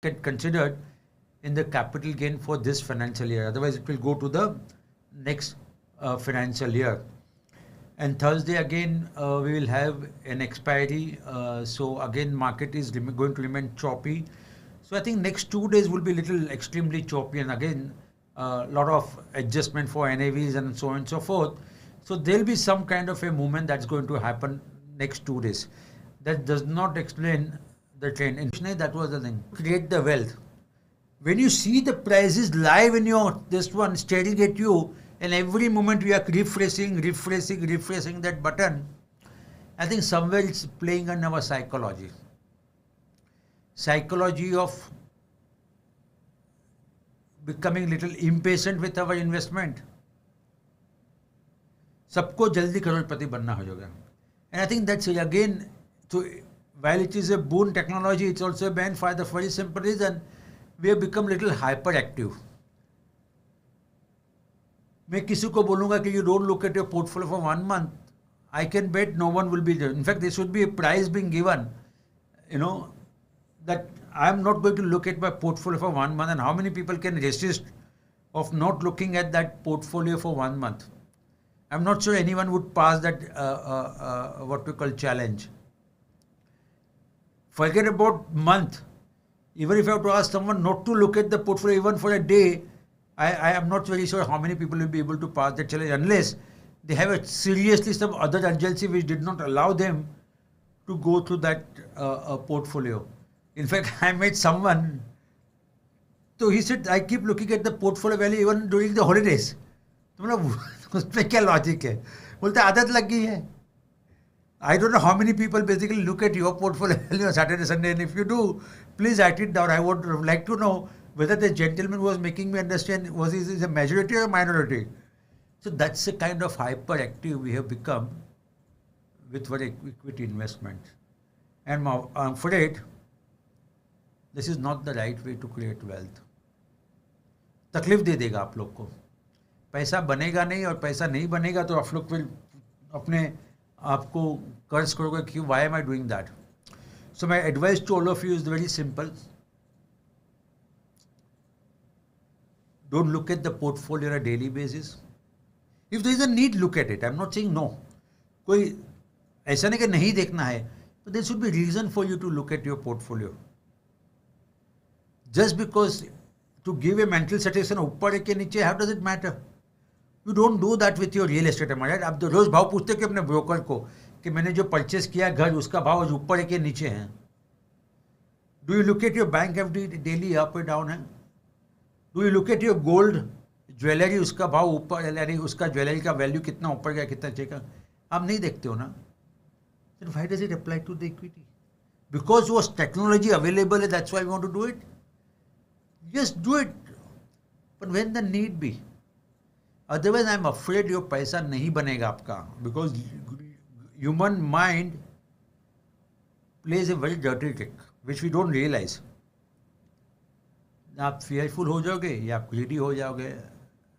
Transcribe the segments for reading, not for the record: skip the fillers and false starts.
get considered in the capital gain for this financial year. Otherwise, it will go to the next financial year. And Thursday again, we will have an expiry. So again, market is going to remain choppy. So I think next 2 days will be little extremely choppy, and again, a lot of adjustment for NAVs and so on and so forth. So there will be some kind of a movement that's going to happen next 2 days. That does not explain the trend. And that was the thing. Create the wealth. When you see the prices live in your this one staring at you, and every moment we are refreshing that button, I think somewhere it's playing on our psychology. Psychology of becoming little impatient with our investment. सबको जल्दी करोड़पति बनना हो जाएगा. And I think that's again, so while it is a boon technology, it's also a ban for the very simple reason we have become little hyperactive. मैं किसी को बोलूँगा कि you don't look at your portfolio for 1 month, I can bet no one will be there. In fact, there should be a prize being given, that I am not going to look at my portfolio for 1 month, and how many people can resist of not looking at that portfolio for 1 month. I'm not sure anyone would pass that what we call challenge. Forget about month. Even if I have to ask someone not to look at the portfolio even for a day, I am not very sure how many people will be able to pass that challenge, unless they have seriously some other urgency which did not allow them to go through that portfolio. In fact, I met someone, so he said, I keep looking at the portfolio value even during the holidays. उसमें क्या logic है? बोलते आदत लग गई है. I don't know how many people basically look at your portfolio value on Saturday, Sunday, and if you do, please write it down. I would like to know whether the gentleman was making me understand, was he a majority or a minority? So that's the kind of hyperactive we have become with our equity investment. And I'm afraid this is not the right way to create wealth. तकलीफ दे देगा आप लोग को. पैसा बनेगा नहीं, और पैसा नहीं बनेगा तो आप लोग फिर अपने आपको कर्ज करोगे कि why am I doing that? So my advice to all of you is very simple. Don't look at the portfolio on a daily basis. If there is a need, look at it. I'm not saying no. कोई ऐसा नहीं कि नहीं देखना है, but there should be reason for you to look at your portfolio. Just because to give a mental satisfaction ऊपर के नीचे, how does it matter? You don't do that with your real estate. right? आप तो रोज भाव पूछते कि अपने broker को कि मैंने जो परचेस किया घर, उसका भाव आज ऊपर है कि नीचे है. Do you look at your bank FD daily up or down है? Do you look at your gold jewellery, उसका भाव ऊपर, यानी उसका ज्वेलरी का वैल्यू कितना ऊपर गया कितना नीचे का? आप नहीं देखते हो ना. Then why does it apply to the equity? Because was technology available, that's why we want to do it. Just do it, but when the need be. Otherwise, I'm afraid your पैसा नहीं बनेगा आपका, because human mind plays a very dirty trick, which we don't realize. आप fearful हो जाओगे या आप greedy हो जाओगे,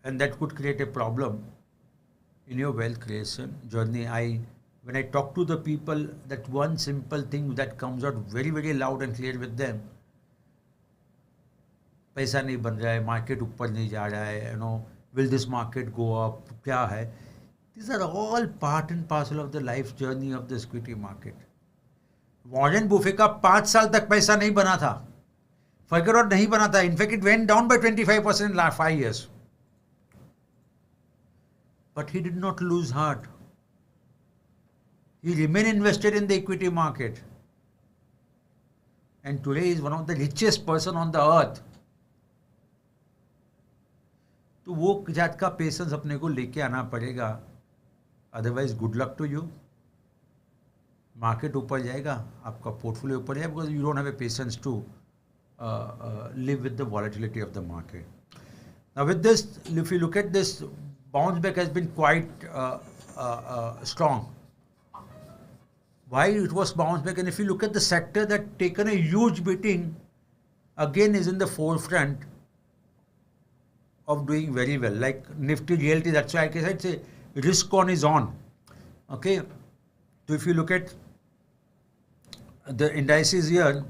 and that could create a problem in your wealth creation journey. When I talk to the people, that one simple thing that comes out very, very loud and clear with them, पैसा नहीं बन रहा है, market ऊपर नहीं जा रहा है, will this market go up, क्या है? These are all part and parcel of the life journey of the equity market. Warren Buffett का 5 साल तक पैसा नहीं बना था. Forget about नहीं बना था. In fact, it went down by 25% in last 5 years. But he did not lose heart. He remained invested in the equity market. And today he is one of the richest person on the earth. तो वो जात का patience अपने को लेके आना पड़ेगा. Otherwise good luck to you. Market ऊपर जाएगा, आपका पोर्टफोलियो ऊपर जाएगा, because you don't have a patience to live with the volatility of the market. Now with this, if you look at this, bounce back has been quite strong. Why it was bounce back? And if you look at the sector that taken a huge beating, again is in the forefront of doing very well. Like Nifty Realty, that's why I said say risk on is on. Okay, so if you look at the indices here,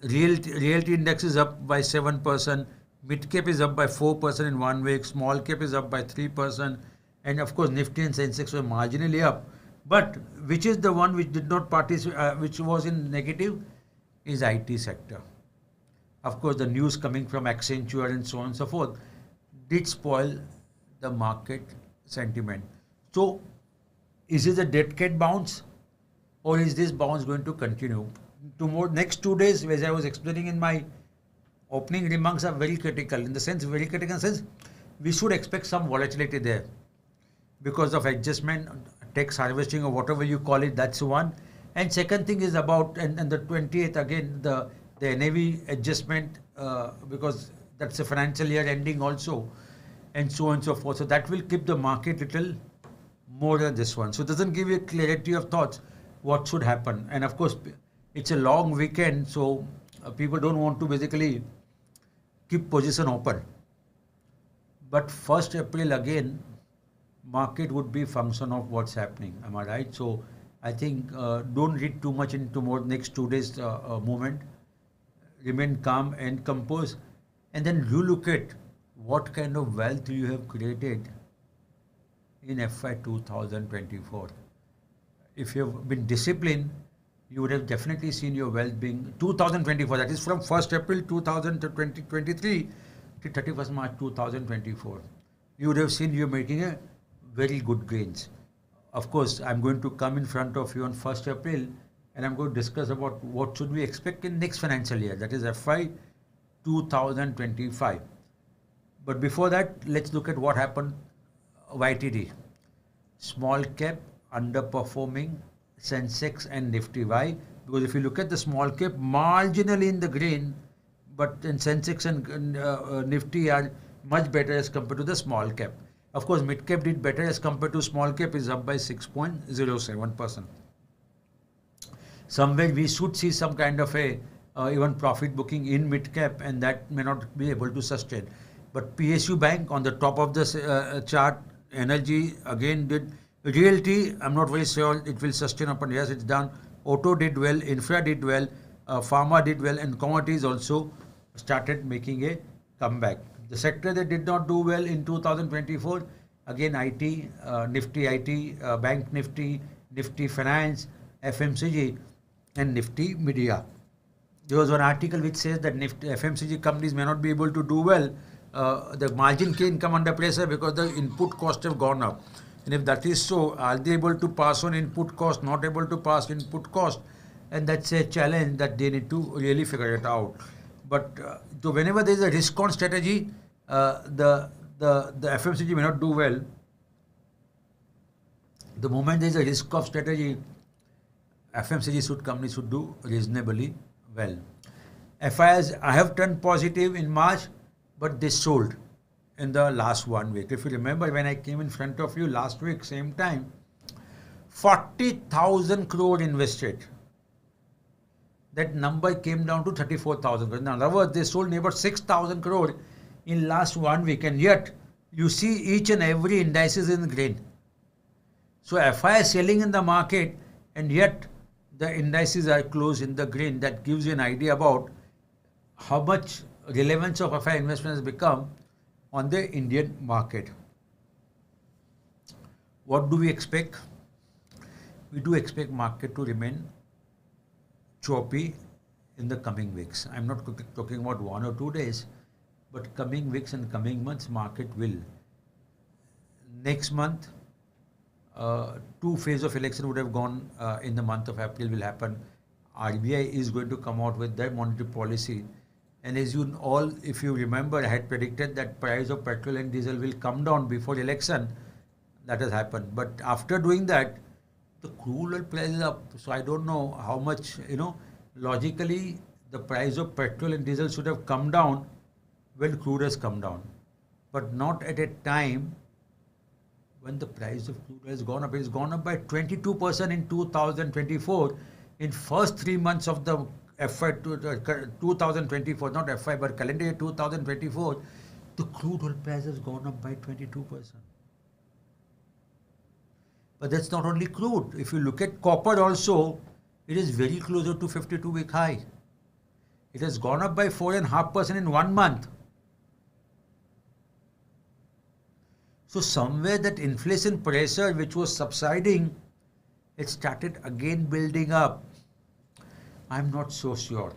Realty index is up by 7%. Mid cap is up by 4% in 1 week. Small cap is up by 3%. And of course, Nifty and Sensex were marginally up. But which is the one which did not participate, which was in negative, is IT sector. Of course, the news coming from Accenture and so on and so forth did spoil the market sentiment. So, is this a dead cat bounce, or is this bounce going to continue? Next 2 days, as I was explaining in my opening remarks, are very critical. Very critical in the sense, we should expect some volatility there because of adjustment, tax harvesting, or whatever you call it. That's one. And second thing is about, and the 28th again, the NAV adjustment, because that's a financial year ending also, and so on and so forth. So that will keep the market little more than this one. So it doesn't give you a clarity of thoughts what should happen. And of course, it's a long weekend, so people don't want to basically keep position open. But 1st April again, market would be function of what's happening. Am I right? So I think don't read too much into more next 2 days movement. Remain calm and composed, and then you look at what kind of wealth you have created in FY 2024. If you have been disciplined, you would have definitely seen your wealth being 2024. That is from 1st April 2023 to 31st March 2024. You would have seen you making a very good gains. Of course, I'm going to come in front of you on 1st April and I'm going to discuss about what should we expect in next financial year, that is FY 2025. But before that, let's look at what happened YTD. Small cap underperforming Sensex and Nifty. Why? Because if you look at the small cap, marginally in the green, but in Sensex and Nifty are much better as compared to the small cap. Of course, mid cap did better as compared to small cap, is up by 6.07%. Somewhere we should see some kind of a even profit booking in mid cap, and that may not be able to sustain. But PSU Bank on the top of the chart, energy again did. Realty, I'm not very sure it will sustain up, and yes, it's done. Auto did well, infra did well, pharma did well, and commodities also started making a comeback. The sector that did not do well in 2024, again IT, Nifty IT, Bank Nifty, Nifty Finance, FMCG, and Nifty Media. There was one article which says that Nifty FMCG companies may not be able to do well. The margin can come under pressure because the input costs have gone up. And if that is so, are they able to pass on input cost, not able to pass input cost? And that's a challenge that they need to really figure it out. But so whenever there is a risk-on strategy, the FMCG may not do well. The moment there is a risk-off strategy, FMCG companies should do reasonably well. FIs, I have turned positive in March, but they sold in the last 1 week. If you remember when I came in front of you last week, same time, 40,000 crore invested. That number came down to 34,000 crore. Now, in other words, they sold nearly 6,000 crore in last 1 week, and yet you see each and every indices in green. So FI is selling in the market, and yet the indices are closed in the green. That gives you an idea about how much relevance of FI investment has become on the Indian market. What do we expect? We do expect market to remain choppy in the coming weeks. I'm not talking about 1 or 2 days, but coming weeks and coming months, market will. Next month, 2 phases of election would have gone in the month of April will happen. RBI is going to come out with their monetary policy. And as you all, if you remember, I had predicted that price of petrol and diesel will come down before election. That has happened. But after doing that, the crude oil price is up. So I don't know how much, logically, the price of petrol and diesel should have come down when crude has come down. But not at a time when the price of crude oil has gone up. It has gone up by 22% in 2024. In first 3 months of the FY 2024, not FY, but calendar year 2024, the crude oil price has gone up by 22%. But that's not only crude. If you look at copper also, it is very closer to 52-week high. It has gone up by 4.5% in 1 month. So somewhere that inflation pressure which was subsiding, it started again building up. I'm not so sure.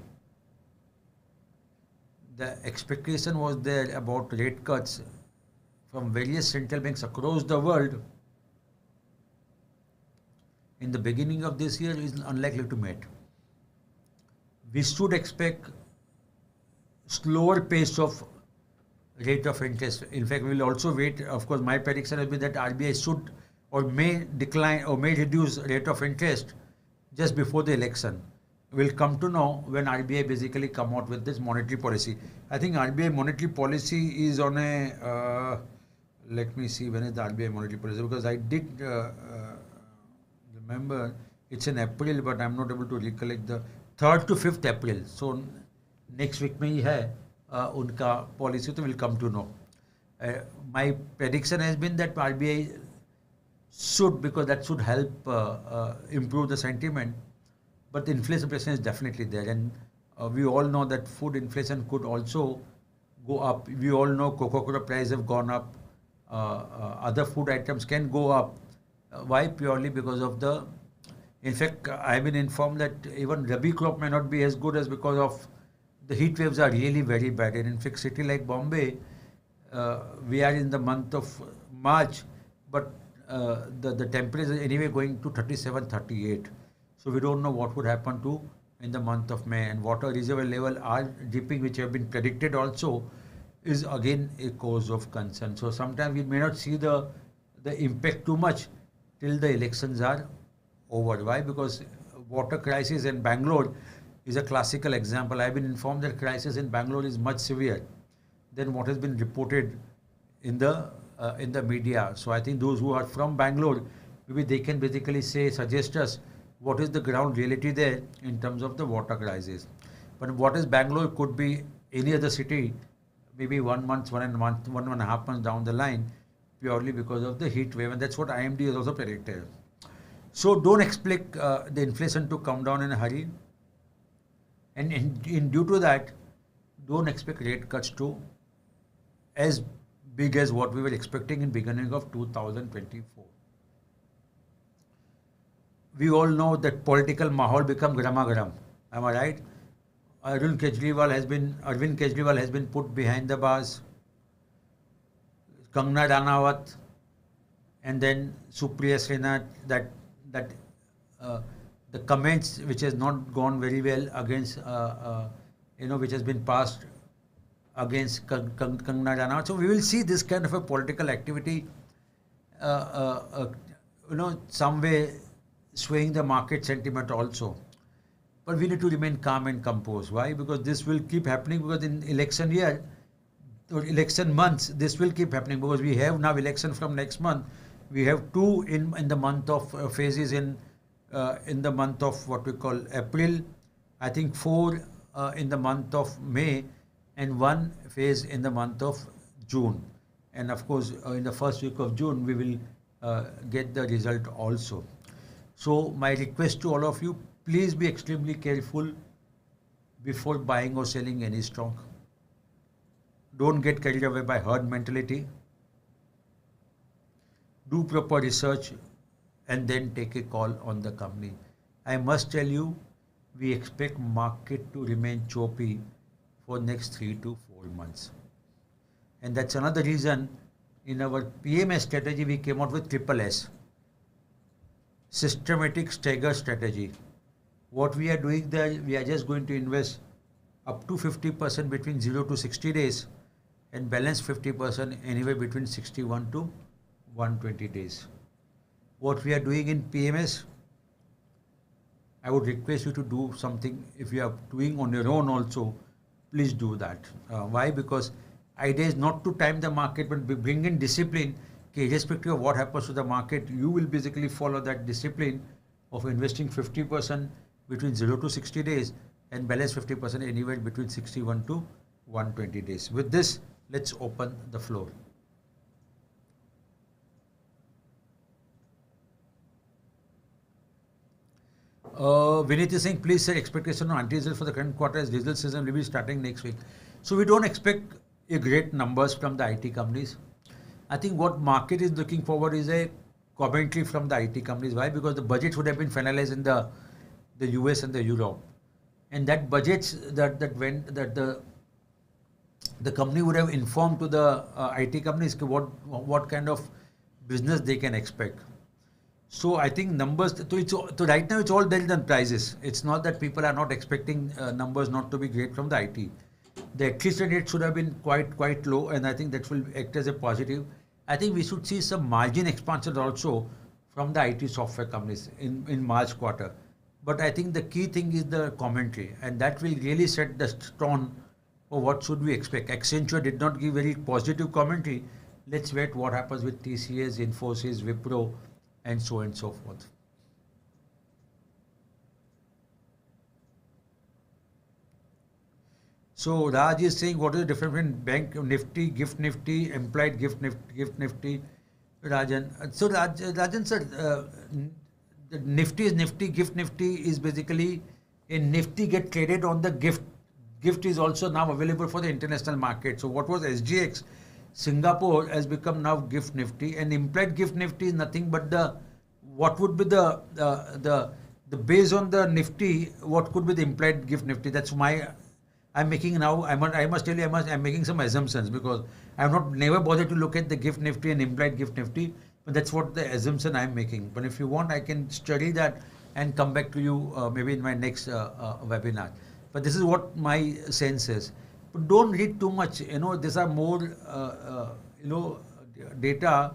The expectation was there about rate cuts from various central banks across the world in the beginning of this year is unlikely to meet. We should expect slower pace of rate of interest. In fact, we will also wait. Of course, my prediction will be that RBI should or may decline or may reduce rate of interest just before the election. We'll come to know when RBI basically come out with this monetary policy. I think RBI monetary policy is on a, let me see when is the RBI monetary policy, because I did remember it's in April, but I'm not able to recollect the 3rd to 5th April. So next week में ही है उनका policy, तो we'll come to know. My prediction has been that RBI should, because that should help improve the sentiment. But the inflation pressure is definitely there, and we all know that food inflation could also go up. We all know Coca-Cola prices have gone up. Other food items can go up. Why? Purely because of the. In fact, I have been informed that even Rabi crop may not be as good as because of the heat waves are really very bad. And in fact, city like Bombay, we are in the month of March, but the temperature is anyway going to 37, 38. So we don't know what would happen to in the month of May, and water reservoir level are dipping, which have been predicted also, is again a cause of concern. So sometimes we may not see the impact too much till the elections are over. Why? Because water crisis in Bangalore is a classical example. I've been informed that crisis in Bangalore is much severe than what has been reported in the media. So I think those who are from Bangalore, maybe they can basically suggest us what is the ground reality there in terms of the water crisis. But what is Bangalore could be any other city, maybe 1 month, 1.5 months down the line, purely because of the heat wave, and that's what IMD has also predicted. So don't expect the inflation to come down in a hurry, and in due to that, don't expect rate cuts to as big as what we were expecting in beginning of 2024. We all know that political mahal become grama-gram. Am I right? Arvind Kejriwal has been put behind the bars. Kangana Ranawat, and then Supriya Srinath, that the comments which has not gone very well against, which has been passed against Kangana Ranawat. So we will see this kind of a political activity, some way swaying the market sentiment also. But we need to remain calm and composed. Why? Because this will keep happening, because in election year or election months, this will keep happening, because we have now election from next month. We have 2 in the month of phases in the month of what we call April, I think 4 in the month of May, and 1 phase in the month of June. And of course, in the first week of June, we will get the result also. So my request to all of you, please be extremely careful before buying or selling any stock. Don't get carried away by herd mentality. Do proper research and then take a call on the company. I must tell you, we expect market to remain choppy for next 3 to 4 months. And that's another reason in our PMS strategy, we came out with SSS. Systematic stagger strategy. What we are doing there, we are just going to invest up to 50% between 0 to 60 days and balance 50% anywhere between 61 to 120 days. What we are doing in PMS, I would request you to do something. If you are doing on your own also, please do that. Why? Because idea is not to time the market, but bring in discipline. Irrespective of what happens to the market, you will basically follow that discipline of investing 50% between 0 to 60 days and balance 50% anywhere between 61 to 120 days. With this, let's open the floor. Vinith is saying, please set expectation on anti-result for the current quarter as result season will be starting next week. So we don't expect a great numbers from the IT companies. I think what market is looking forward is a commentary from the IT companies. Why? Because the budgets would have been finalized in the US and the Europe, and that budgets that the company would have informed to the IT companies what kind of business they can expect. So I think numbers. So right now it's all based on prices. It's not that people are not expecting numbers not to be great from the IT. The attrition rate should have been quite low, and I think that will act as a positive. I think we should see some margin expansion also from the IT software companies in March quarter. But I think the key thing is the commentary, and that will really set the tone for what should we expect. Accenture did not give very positive commentary. Let's wait what happens with TCS, Infosys, Wipro, and so on and so forth. So Raj is saying, what is the difference between Bank Nifty, Gift Nifty, Implied Gift Nifty, Rajan? So Rajan sir, the Nifty is Nifty, Gift Nifty is basically a Nifty get traded on the Gift. Gift is also now available for the international market. So what was SGX, Singapore has become now Gift Nifty, and Implied Gift Nifty is nothing but what would be the base on the Nifty, what could be the Implied Gift Nifty. That's I'm making now. I must tell you, I'm making some assumptions because I have never bothered to look at the Gift Nifty and Implied Gift Nifty. But that's what the assumption I'm making. But if you want, I can study that and come back to you maybe in my next webinar. But this is what my sense is. But don't read too much. These are more data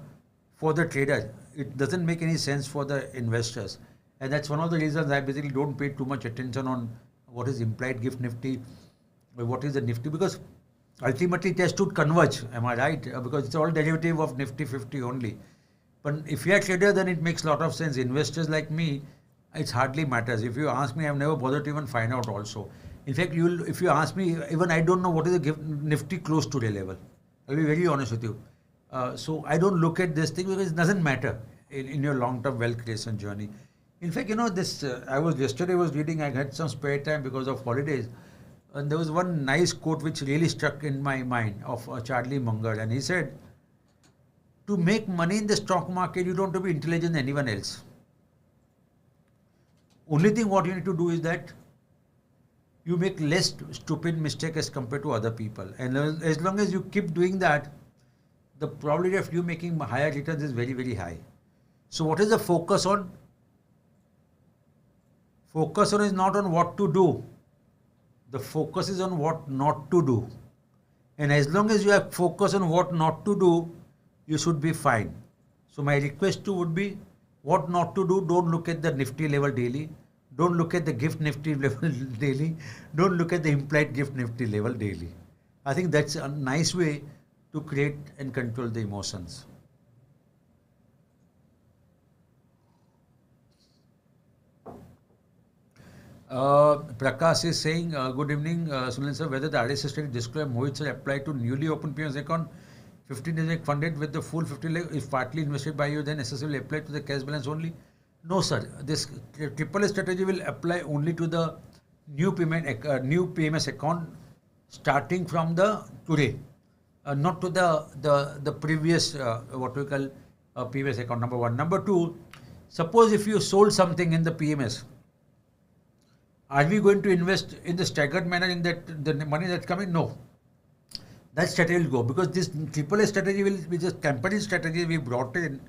for the trader. It doesn't make any sense for the investors, and that's one of the reasons I basically don't pay too much attention on what is Implied Gift Nifty. What is the Nifty? Because ultimately it has to converge, am I right? Because it's all derivative of Nifty 50 only. But if you are a trader, then it makes a lot of sense. Investors like me, it hardly matters. If you ask me, I've never bothered to even find out also. In fact, if you ask me, even I don't know what is the Nifty close today level. I'll be very honest with you. So I don't look at this thing because it doesn't matter in your long-term wealth creation journey. In fact, yesterday I was reading, I had some spare time because of holidays. And there was one nice quote which really stuck in my mind of Charlie Munger, and he said, to make money in the stock market, you don't have to be intelligent than anyone else. Only thing what you need to do is that you make less stupid mistake as compared to other people. And as long as you keep doing that, the probability of you making higher returns is very, very high. So what is the focus on? Focus on is not on what to do. The focus is on what not to do. And as long as you have focus on what not to do, you should be fine. So my request to would be, what not to do, don't look at the Nifty level daily. Don't look at the Gift Nifty level daily. Don't look at the Implied Gift Nifty level daily. I think that's a nice way to create and control the emotions. Prakash is saying, good evening, Sunil sir, whether the RSS study disclosure Mohit sir applied to newly opened PMS account, 15 days funded with the full 50 lakh, if partly invested by you, then SSL will apply to the cash balance only? No sir, this AAA strategy will apply only to the new PMS account starting from the today, not to the previous what we call PMS account, number one. Number two, suppose if you sold something in the PMS, are we going to invest in the staggered manner in that the money that's coming? No. That strategy will go because this AAA strategy will be just company strategy we brought in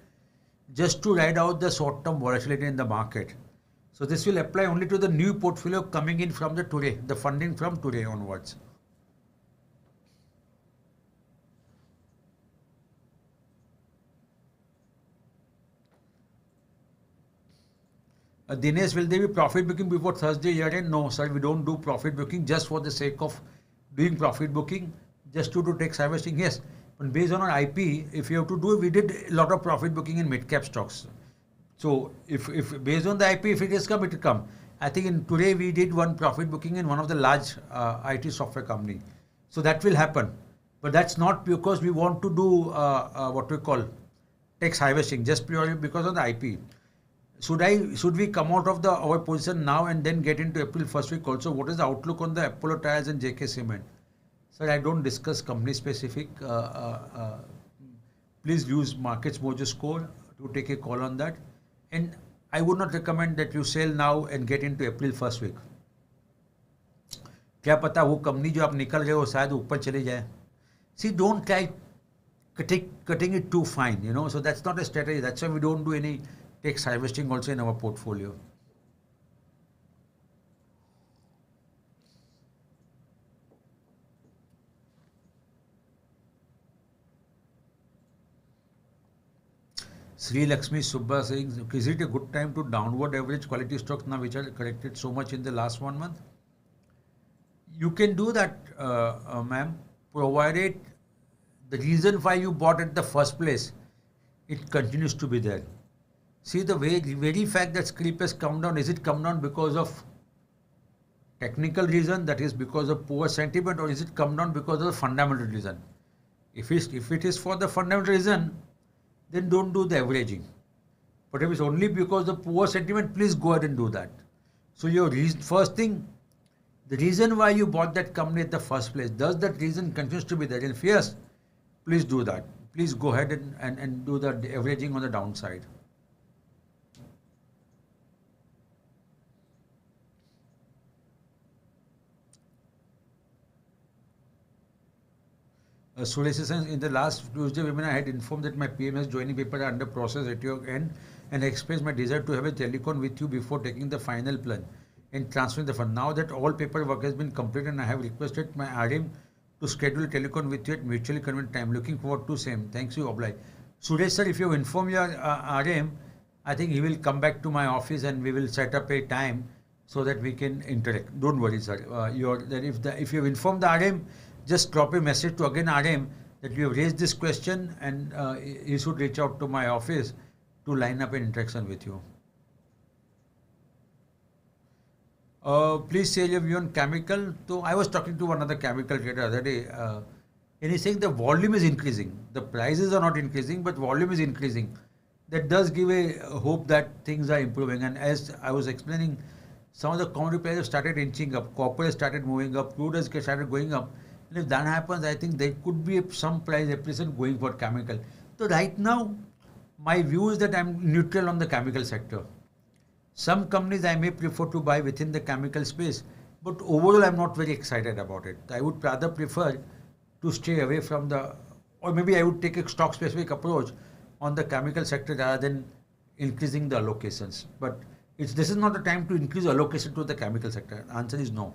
just to ride out the short-term volatility in the market. So this will apply only to the new portfolio coming in from the today, the funding from today onwards. Dinesh, will there be profit booking before Thursday year end? No, sir, we don't do profit booking just for the sake of doing profit booking, just to do tax harvesting. Yes, but based on our IP, if you have to do it, we did a lot of profit booking in mid-cap stocks. So if based on the IP, if it has come, it will come. I think today we did one profit booking in one of the large IT software company. So that will happen. But that's not because we want to do what we call tax harvesting, just purely because of the IP. should we come out of our position now and then get into April first week also? What is the outlook on the Apollo Tyres and JK Cement? Sir, I don't discuss company specific. Please use MarketsMojo score to take a call on that. And I would not recommend that you sell now and get into April first week. क्या पता वो company जो आप निकल रहे हो शायद ऊपर चले जाए. See, don't try cutting it too fine, you know. So that's not a strategy. That's why we don't do any tax harvesting also in our portfolio. Sri Lakshmi Subba saying, is it a good time to downward average quality stocks now which are corrected so much in the last 1 month? You can do that, ma'am, provided the reason why you bought at the first place, it continues to be there. See, the very fact that SCREEP has come down, is it come down because of technical reason, that is because of poor sentiment, or is it come down because of the fundamental reason? If it is for the fundamental reason, then don't do the averaging. But if it's only because of poor sentiment, please go ahead and do that. So your first thing, the reason why you bought that company at the first place, does that reason continues to be there? If yes, please do that. Please go ahead and do the averaging on the downside. Solicitations in the last Tuesday webinar, I had informed that my PMS joining paper are under process at your end, and I expressed my desire to have a telecon with you before taking the final plunge and transferring the fund. Now that all paperwork has been completed, and I have requested my RM to schedule a telecon with you at mutually convenient time. Looking forward to same. Thanks you, Oblai. Suresh sir, if you inform your RM, I think he will come back to my office and we will set up a time so that we can interact. Don't worry, sir. If you have informed the RM, just drop a message to again RM that you have raised this question, and he should reach out to my office to line up an interaction with you. Please say your view on chemical. So I was talking to one other chemical trader the other day, and he's saying the volume is increasing. The prices are not increasing, but volume is increasing. That does give a hope that things are improving. And as I was explaining, some of the commodity prices started inching up. Copper has started moving up. Crude has started going up. And if that happens, I think there could be some price appreciation going for chemical. So right now, my view is that I'm neutral on the chemical sector. Some companies I may prefer to buy within the chemical space, but overall I'm not very excited about it. I would rather prefer to stay away from or maybe I would take a stock specific approach on the chemical sector rather than increasing the allocations. But this is not the time to increase allocation to the chemical sector. Answer is no.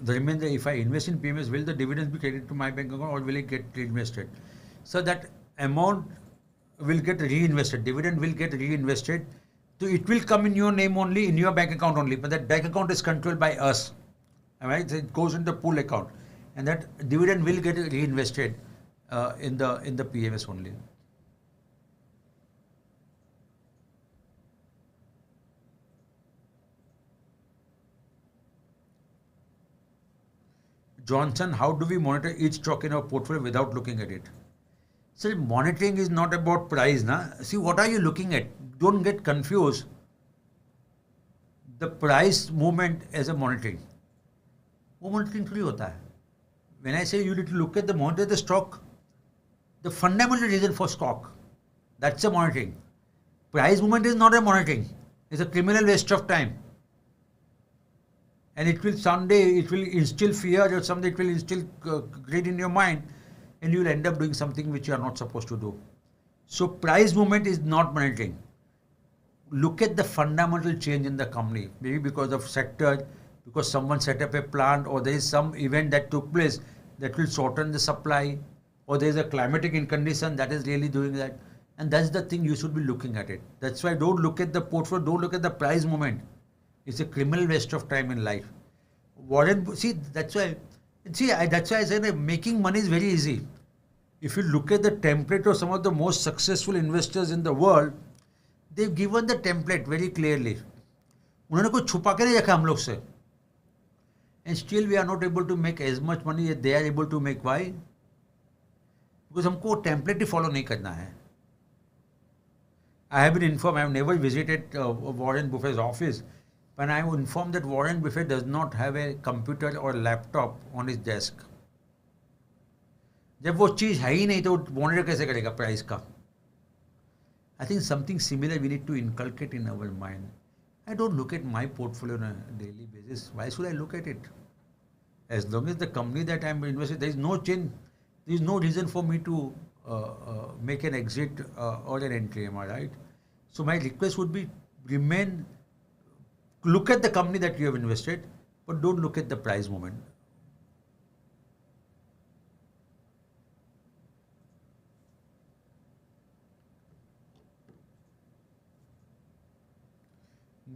The remainder, if I invest in PMS, will the dividends be credited to my bank account or will it get reinvested? So that amount will get reinvested. Dividend will get reinvested. So it will come in your name only, in your bank account only. But that bank account is controlled by us. All right? So it goes in the pool account, and that dividend will get reinvested in the PMS only. Johnson, how do we monitor each stock in our portfolio without looking at it? So monitoring is not about price, na? See, what are you looking at? Don't get confused. The price movement as a monitoring. वो monitoring थोड़ी होता है. When I say you need to look at monitor the stock, the fundamental reason for stock, that's a monitoring. Price movement is not a monitoring. It's a criminal waste of time. And someday it will instill fear, or someday it will instill greed in your mind, and you will end up doing something which you are not supposed to do. So price movement is not monitoring. Look at the fundamental change in the company, maybe because of sector, because someone set up a plant, or there is some event that took place that will shorten the supply, or there is a climatic condition that is really doing that. And that's the thing you should be looking at it. That's why don't look at the portfolio, don't look at the price movement. It's a criminal waste of time in life. That's why I said making money is very easy. If you look at the template of some of the most successful investors in the world, they've given the template very clearly. उन्होंने कुछ छुपा के नहीं रखा हम लोग से. And still we are not able to make as much money as they are able to make. Why? Because हमको टेम्पलेट ही फॉलो नहीं करना है. I have been informed, I have never visited Warren Buffett's office, but I am informed that Warren Buffett does not have a computer or laptop on his desk. जब वो चीज़ है ही नहीं तो monitor कैसे करेगा प्राइस का? I think something similar we need to inculcate in our mind. I don't look at my portfolio on a daily basis. Why should I look at it? As long as the company that I am invested, there is no change, there is no reason for me to make an exit or an entry, am I right? So my request would be look at the company that you have invested, but don't look at the price movement.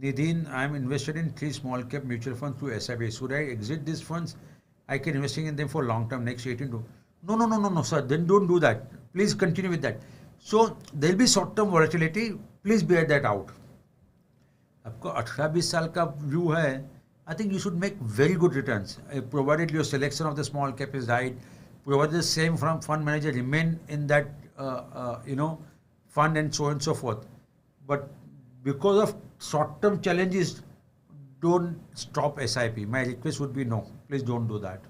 Nidhin, I am invested in 3 small cap mutual funds through SIP. Should I exit these funds? I can investing in them for long term, next 18 to... No, sir. Then don't do that. Please continue with that. So there will be short term volatility. Please bear that out. आपको 18-20 साल का view है. I think you should make very good returns, provided your selection of the small cap is right, provided the same fund manager remain in that fund and so on and so forth. But because of short-term challenges, don't stop SIP. My request would be no. Please don't do that.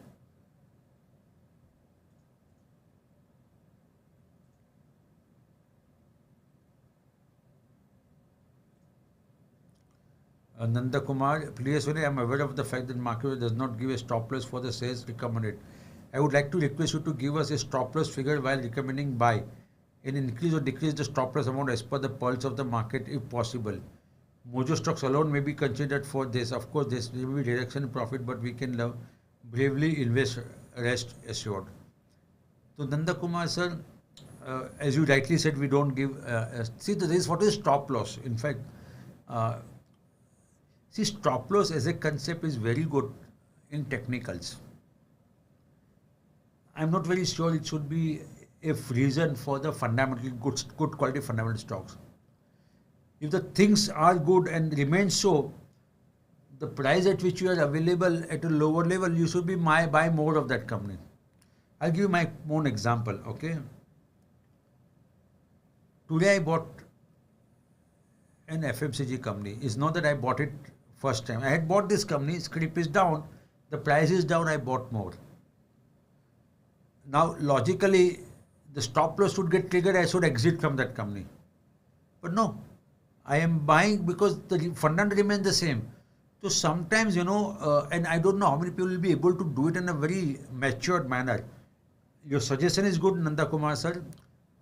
Nanda Kumar, please, I am aware of the fact that market does not give a stop loss for the sales recommended. I would like to request you to give us a stop loss figure while recommending buy and increase or decrease the stop loss amount as per the pulse of the market if possible. Mojo stocks alone may be considered for this. Of course, this will be reduction in profit, but we can bravely invest, rest assured. So Nanda Kumar sir, as you rightly said, we don't give, see this is what is stop loss. In fact, see, stop loss as a concept is very good in technicals. I'm not very sure it should be a reason for the fundamental good quality fundamental stocks. If the things are good and remain so, the price at which you are available at a lower level, you should be buy more of that company. I'll give you my own example, okay? Today I bought an FMCG company. It's not that I bought it first time. I had bought this company, script is down, the price is down, I bought more. Now, logically, the stop loss should get triggered, I should exit from that company. But no, I am buying because the fundamental remains the same. So sometimes, and I don't know how many people will be able to do it in a very matured manner. Your suggestion is good, Nanda Kumar sir.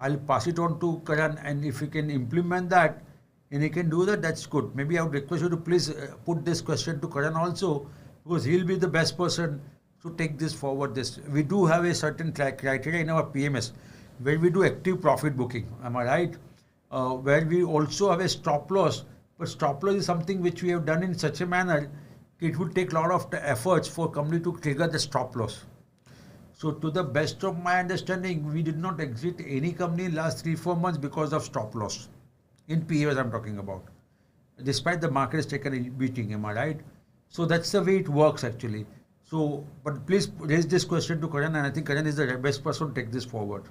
I'll pass it on to Karan, and if you can implement that, and he can do that, that's good. Maybe I would request you to please put this question to Karan also, because he'll be the best person to take this forward. We do have a certain criteria in our PMS where we do active profit booking. Am I right? Where we also have a stop loss, but stop loss is something which we have done in such a manner it will take a lot of efforts for company to trigger the stop loss. So to the best of my understanding, we did not exit any company in last 3-4 months because of stop loss. In POS I'm talking about. Despite the market has taken a beating, am I right? So that's the way it works actually. So, but please raise this question to Karan, and I think Karan is the best person to take this forward.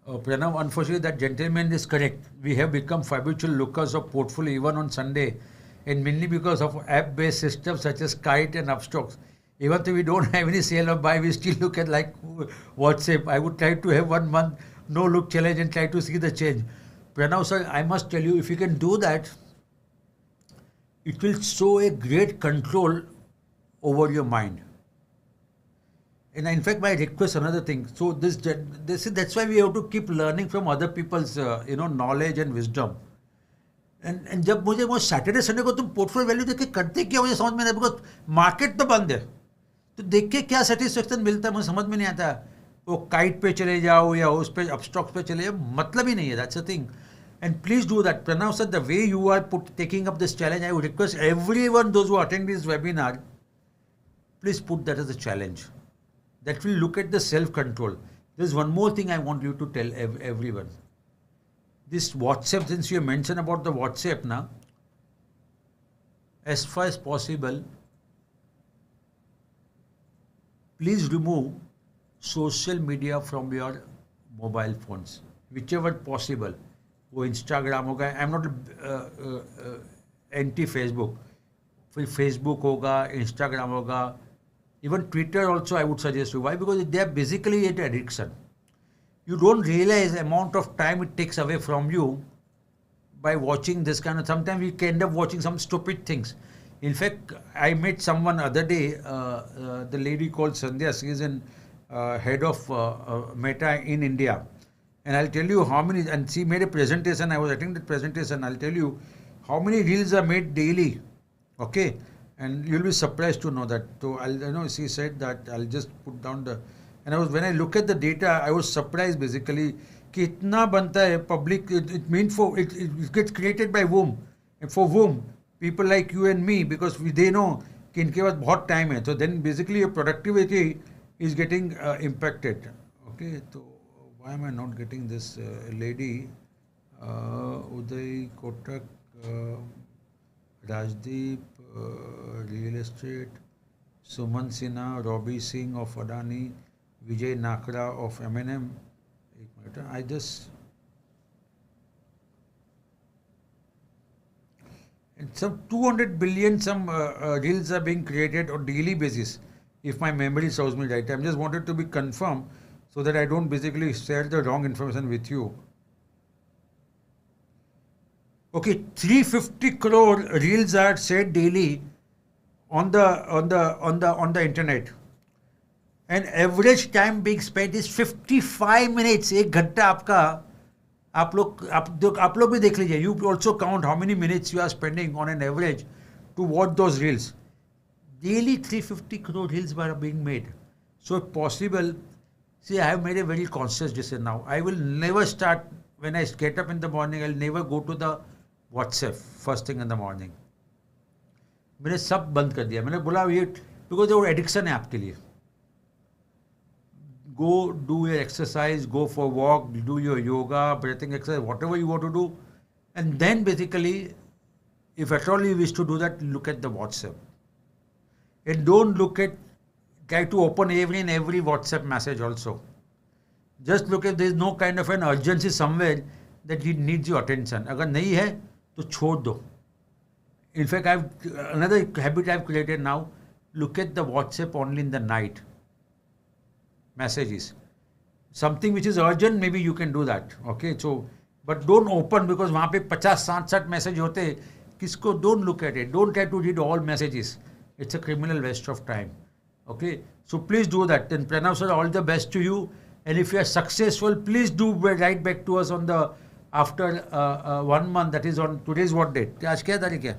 Pranav, unfortunately that gentleman is correct. We have become habitual lookers of portfolio even on Sunday, and mainly because of app-based systems such as Kite and Upstocks. Even though we don't have any sale or buy, we still look at like WhatsApp. I would try to have 1 month no look challenge and try to see the change. Pranav sir, I must tell you, if you can do that, it will show a great control over your mind. And in fact, my request, another thing. So that's why we have to keep learning from other people's knowledge and wisdom. And जब मुझे वो Saturday Sunday को तुम portfolio value देख के करते क्या, मुझे समझ में नहीं, बिकॉज मार्केट तो बंद है, तो देख के क्या सेटिस्फेक्शन मिलता है मुझे समझ में नहीं आता. वो काइट पे चले जाओ या उस पे अपस्टॉक्स पे चले जाओ, मतलब ही नहीं है. That's a thing. And please do that. Pranav sir, the way you are taking up this challenge, I would request everyone, those who attend this webinar, please put that as a challenge. That will look at the self-control. There's one more thing I want you to tell everyone. This WhatsApp, since you mentioned about the WhatsApp now, as far as possible, please remove social media from your mobile phones, whichever possible. वो Instagram होगा, I am not anti Facebook, फिर Facebook होगा, Instagram होगा, even Twitter also I would suggest you. Why? Because they are basically at addiction. You don't realize the amount of time it takes away from you by watching this kind of. Sometimes you can end up watching some stupid things. In fact, I met someone other day, the lady called Sandhya. She is in head of Meta in India, and I'll tell you how many. And she made a presentation. I was attending that presentation. I'll tell you how many reels are made daily. Okay, and you'll be surprised to know that. So she said that I'll just put down the. And when I look at the data, I was surprised basically कि इतना बनता है public. It means for it gets created by whom, and for whom? People like you and me, because they know कि इनके पास बहुत time है. So then basically your productivity is getting impacted. Okay, so why am I not getting this lady? Uday Kotak, Rajdeep, Real Estate, Suman Sinha, Robbie Singh of Adani, Vijay Nakra of M&M. I just. And some 200 billion reels are being created on daily basis, if my memory serves me right. I just wanted to be confirmed so that I don't basically share the wrong information with you. Okay, 350 crore reels are shared daily on the internet. And average time being spent is 55 minutes. एक घंटा आपका आप लोग भी देख लीजिए. You also count how many minutes you are spending on an average to watch those reels. Daily 350 crore reels are being made. So if possible, see, I have made a very conscious decision now. I will never start, when I get up in the morning, I'll never go to the WhatsApp first thing in the morning. मैंने सब बंद कर दिया. मैंने बोला ये because वो addiction है आपके लिए. Go do your exercise, go for a walk, do your yoga, breathing exercise, whatever you want to do. And then basically, if at all you wish to do that, look at the WhatsApp. And don't try to open every WhatsApp message also. Just look at, there is no kind of an urgency somewhere that it needs your attention. अगर नहीं है, तो छोड़ दो. In fact, another habit I've created now, look at the WhatsApp only in the night. Messages. Something which is urgent, maybe you can do that. Okay, so, but don't open because वहाँ पे 50-60 message होते हैं. किसको, don't look at it. Don't try to read all messages. It's a criminal waste of time. Okay, so please do that. And Pranav sir, all the best to you. And if you are successful, please do write back to us on the after 1 month. That is on today's what date? आज क्या तारीख है?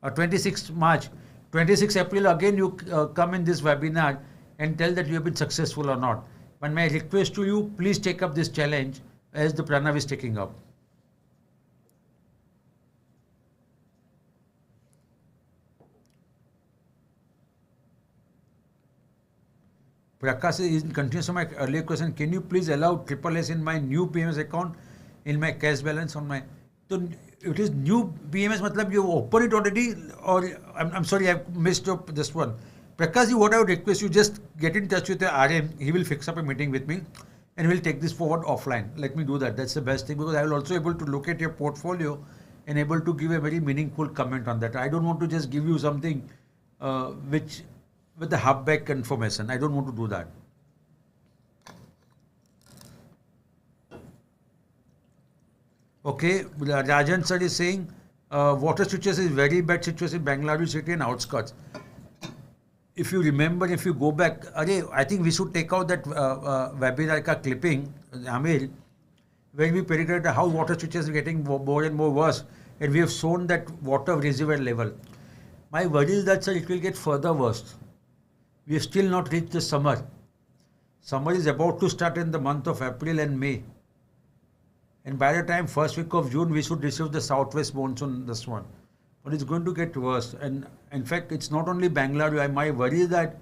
26 March. 26 April again you come in this webinar and tell that you have been successful or not. But my request to you, please take up this challenge as the Pranav is taking up. Prakash is in continuation to my earlier question. Can you please allow SSS in my new PMS account in my cash balance on my. So it is new PMS, matlab you open it already, or I'm sorry, I missed up this one. Prakash, what I would request you, just get in touch with the RM. He will fix up a meeting with me and we'll take this forward offline. Let me do that. That's the best thing, because I will also able to look at your portfolio and able to give a very meaningful comment on that. I don't want to just give you something which with the hubback information. I don't want to do that. Okay, Rajan sir is saying water situation is very bad situation in Bangalore city and outskirts. If you remember, if you go back, I think we should take out that webinar clipping, Amir, where we predicted how water situation is getting more and more worse, and we have shown that water reservoir level. My worry is that, sir, it will get further worse. We have still not reached the summer. Summer is about to start in the month of April and May. And by the time first week of June, we should receive the southwest monsoon, this one. But it's going to get worse. And in fact, it's not only Bangalore. My worry is that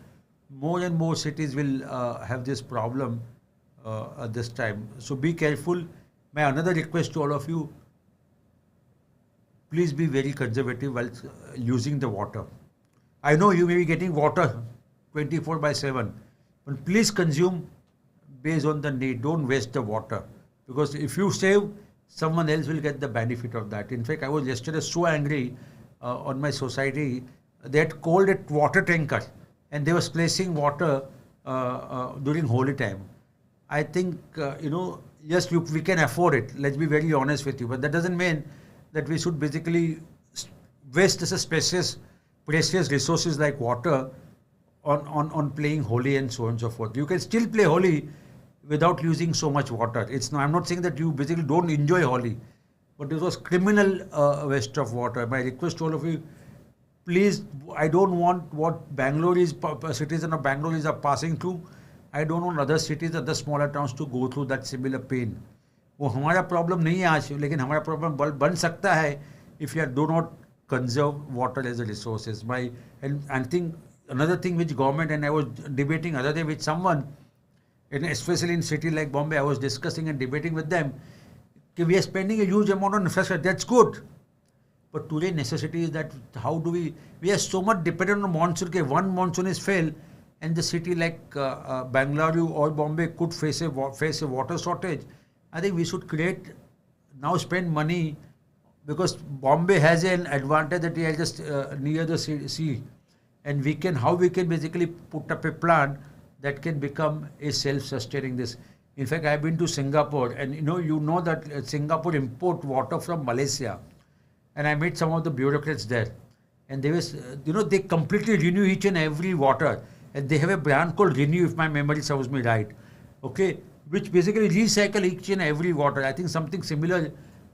more and more cities will have this problem at this time. So be careful. My another request to all of you, please be very conservative while using the water. I know you may be getting water 24/7, but please consume based on the need. Don't waste the water, because if you save, someone else will get the benefit of that. In fact, I was yesterday so angry on my society. They had called it water tanker, and they were placing water during holy time. I think, yes, we can afford it. Let's be very honest with you. But that doesn't mean that we should basically waste this precious resources like water on playing Holi and so on and so forth. You can still play Holi without using so much water. I'm not saying that you basically don't enjoy Holi, but it was criminal waste of water. My request to all of you, please, I don't want what citizens of Bangalore are passing through. I don't want other cities, other smaller towns to go through that similar pain. वो हमारा problem नहीं है आज, लेकिन हमारा problem बन सकता है if you do not conserve water as a resources. And I think another thing which government, and I was debating other day with someone, and especially in city like Bombay, I was discussing and debating with them, we are spending a huge amount on infrastructure. That's good. But today necessity is that how do we are so much dependent on monsoon. One monsoon is failed, and the city like Bangalore or Bombay could face a water shortage. I think we should now spend money, because Bombay has an advantage that we are just near the sea, and we can basically put up a plant that can become a self-sustaining this. In fact, I have been to Singapore, and you know that Singapore import water from Malaysia, and I met some of the bureaucrats there, and they completely renew each and every water, and they have a brand called Renew, if my memory serves me right, okay, which basically recycle each and every water. I think something similar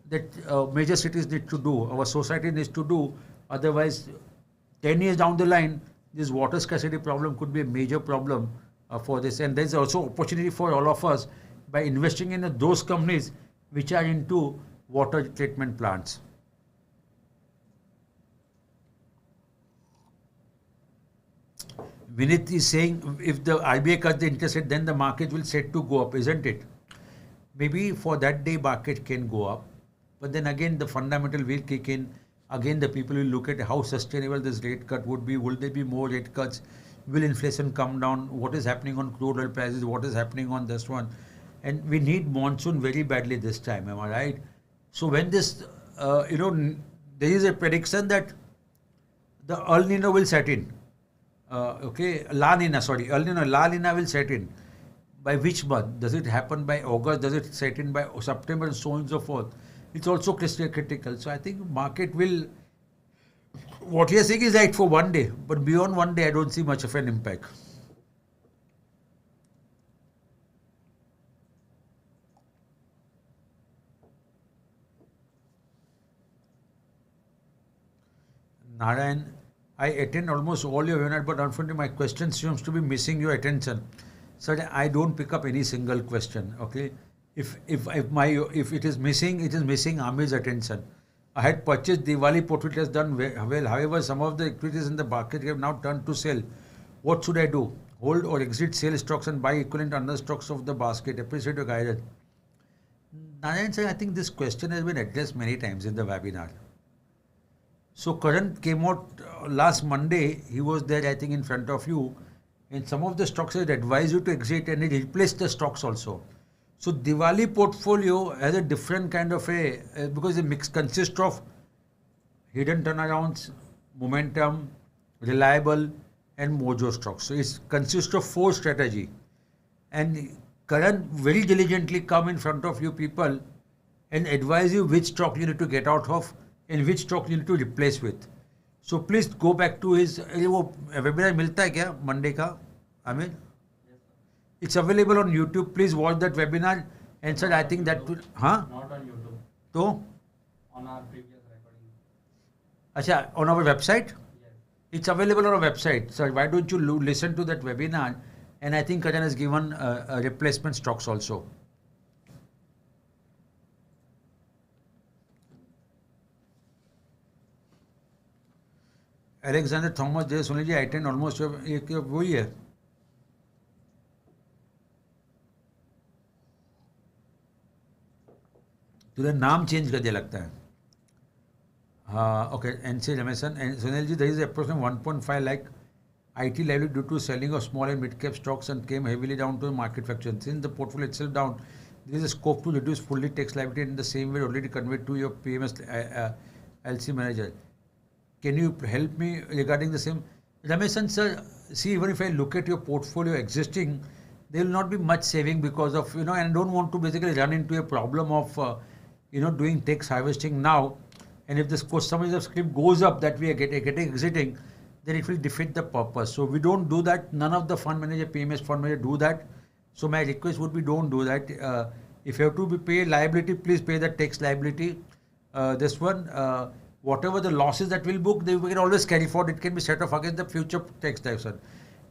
that major cities need to do, our society needs to do. Otherwise, 10 years down the line, this water scarcity problem could be a major problem for this. And there's also opportunity for all of us by investing in those companies which are into water treatment plants. Vinith is saying, if the RBI cuts the interest rate, then the market will set to go up, isn't it? Maybe for that day, market can go up. But then again, the fundamental will kick in. Again, the people will look at how sustainable this rate cut would be. Will there be more rate cuts? Will inflation come down? What is happening on crude oil prices? What is happening on this one? And we need monsoon very badly this time, am I right? So when this, there is a prediction that the El Nino will set in. La Nina will set in. By which month? Does it happen by August? Does it set in by September, and so on and so forth? It's also critical. So I think market will, what you are saying is right for one day, but beyond one day, I don't see much of an impact. Narayan, I attend almost all your webinars, but unfortunately my question seems to be missing your attention. Sir, I don't pick up any single question. Okay, if it is missing, it is missing Amir's attention. I had purchased Diwali portfolio, has done well. However, some of the equities in the market have now turned to sell. What should I do? Hold or exit sale stocks and buy equivalent under stocks of the basket? Appreciate your guidance. Narayan sir, I think this question has been addressed many times in the webinar. So Karan came out last Monday. He was there, I think, in front of you. And some of the stocks had advised you to exit, and he replaced the stocks also. So Diwali portfolio has a different kind of because the mix consists of hidden turnarounds, momentum, reliable, and Mojo stocks. So it consists of 4 strategy. And Karan very diligently come in front of you people and advise you which stock you need to get out of and which stock you need to replace with. So please go back to his webinar मिलता है क्या Monday का? I mean, it's available on YouTube. Please watch that webinar. And sir, I think that would, Not on YouTube. So? On our previous recording. Acha, on our website? Yes. It's available on our website. Sir, why don't you listen to that webinar? And I think Karan has given replacement stocks also. Alexander Thomas, Jay Sunil ji, I attend almost वही है. तुझे नाम change कर दिया लगता है. Okay, NC Ramesan and Sunilji, there is approximately 1.5 lakh IT liability due to selling of small and mid-cap stocks and came heavily down to the market fluctuation. Since the portfolio itself down, there is a scope to reduce fully tax liability in the same way already conveyed to your PMS LC manager. Can you help me regarding the same? Ramesan sir, see, even if I look at your portfolio existing, there will not be much saving because of, and I don't want to basically run into a problem of, doing tax harvesting now. And if this summary of script goes up that we are getting exiting, then it will defeat the purpose. So we don't do that. None of the fund manager, PMS fund manager do that. So my request would be don't do that. If you have to pay liability, please pay the tax liability. This one, whatever the losses that we'll book, we can always carry forward. It can be set off against the future tax taxation.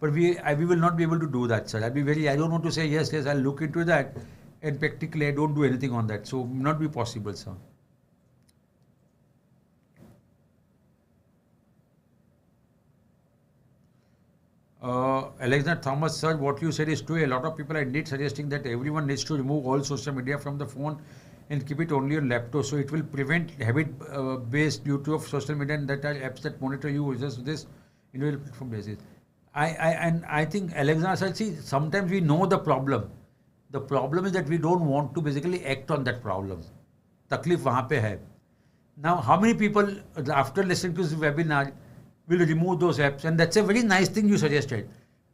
But we will not be able to do that, sir. I don't want to say yes, I'll look into that. And practically, I don't do anything on that. So not be possible, sir. Alexander Thomas, sir, what you said is true. A lot of people are indeed suggesting that everyone needs to remove all social media from the phone and keep it only on laptop. So it will prevent habit-based use of social media and that are apps that monitor you just this individual platform basis. I think Alexander, sir, see, sometimes we know the problem. The problem is that we don't want to basically act on that problem. तकलीफ वहाँ पे है. Now, how many people after listening to this webinar will remove those apps? And that's a very nice thing you suggested.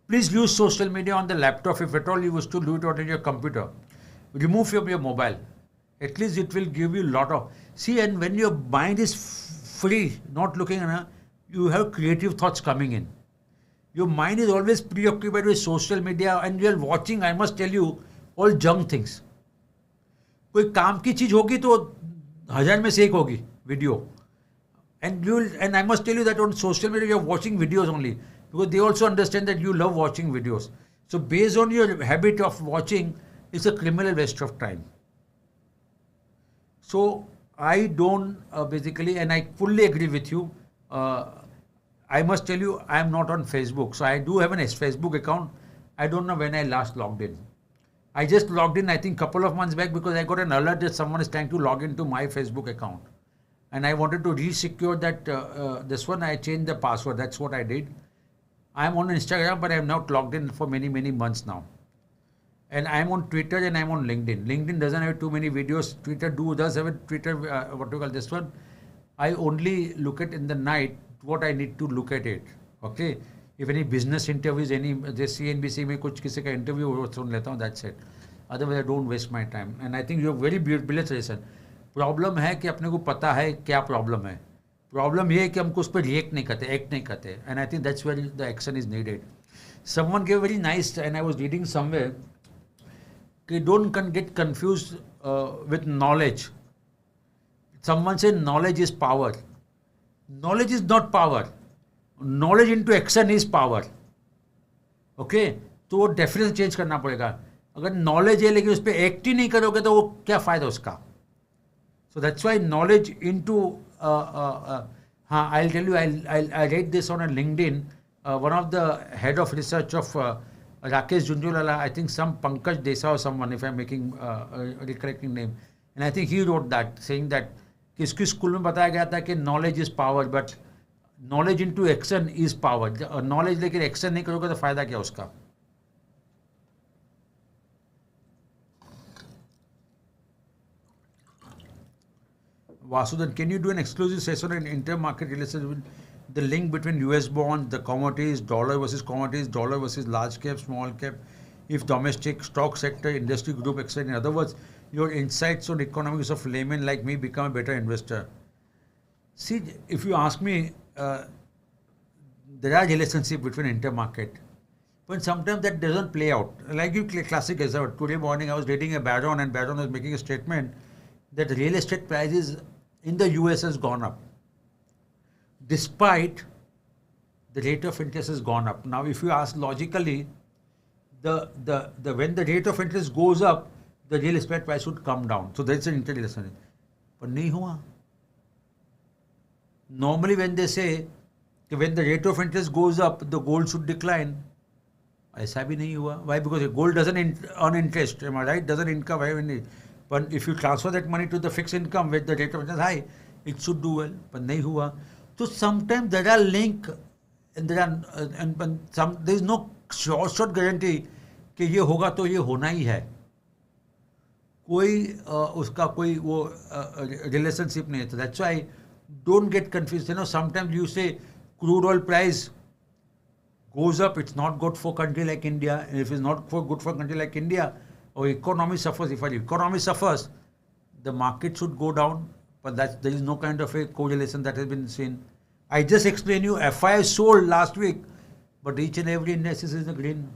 Please use social media on the laptop if at all you wish to do it on your computer. Remove from your mobile. At least it will give you a lot of... See, and when your mind is free, not looking at, you have creative thoughts coming in. Your mind is always preoccupied with social media and you are watching, I must tell you, all junk things. कोई काम की चीज होगी तो 1000 में से एक होगी video. And I must tell you that on social media you are watching videos only because they also understand that you love watching videos. So based on your habit of watching, it's a criminal waste of time. So I don't basically, and I fully agree with you. I must tell you, I am not on Facebook. So I do have an Facebook account. I don't know when I last logged in. I just logged in, I think, couple of months back because I got an alert that someone is trying to log into my Facebook account. And I wanted to re-secure that, this one, I changed the password. That's what I did. I'm on Instagram, but I am not logged in for many, many months now. And I'm on Twitter and I'm on LinkedIn. LinkedIn doesn't have too many videos. Twitter does have a Twitter, what do you call this one? I only look at in the night what I need to look at it. Okay? If any business interviews, any CNBC में कुछ किसी का interview हो सुन लेता हूँ, that's it. Otherwise, I don't waste my time. And I think you have very brilliant suggestion. Problem है कि अपने को पता है क्या प्रॉब्लम है. प्रॉब्लम ये है कि हमको उस पर रिएक्ट नहीं करते, एक्ट नहीं करते. And I think that's where the action is needed. Someone give very nice, and I was reading somewhere कि don't get confused with knowledge. Someone say knowledge is power. Knowledge is not power. Knowledge into action is power. Okay, तो वो definition change करना पड़ेगा. अगर knowledge है लेकिन उस पर एक्ट ही नहीं करोगे तो वो क्या फ़ायदा उसका. So that's why knowledge into, I'll tell you, I read this on a LinkedIn. One of the head of research of Rakesh Junjunwala, I think some Pankaj Desai or someone, if I'm making recollecting name, and I think he wrote that, saying that कि इसकी school में बताया गया था कि knowledge is power, but knowledge into action is power. Knowledge लेकिन action नहीं करोगे तो फायदा क्या उसका. Vasudan, can you do an exclusive session on intermarket relation, the link between US bonds, the commodities, dollar versus large cap, small cap, if domestic, stock sector, industry group, etc. In other words, your insights on economics of layman like me become a better investor. See, if you ask me, there are relationship between intermarket, but sometimes that doesn't play out. Like you classic example, today morning I was reading a Baron and Baron was making a statement that real estate prices in the US has gone up, despite the rate of interest has gone up. Now, if you ask logically, when the rate of interest goes up, the real estate price should come down. So that's an interrelation. But nahi hua. Normally, when they say when the rate of interest goes up, the gold should decline. ऐसा भी नहीं हुआ. Why? Because gold doesn't earn interest. Am I right? Doesn't income. But if you transfer that money to the fixed income with the rate of interest high, it should do well, पर नहीं हुआ. So sometimes there are link and there are and some there is no short guarantee कि ये होगा तो ये होना ही है. कोई उसका कोई वो relationship नहीं है. So that's why don't get confused. You know, sometimes you say crude oil price goes up, it's not good for country like India. And if it's not good for country like India, our economy suffers. If our economy suffers, the market should go down. But there is no kind of a correlation that has been seen. I just explained you, FI sold last week, but each and every index is in the green.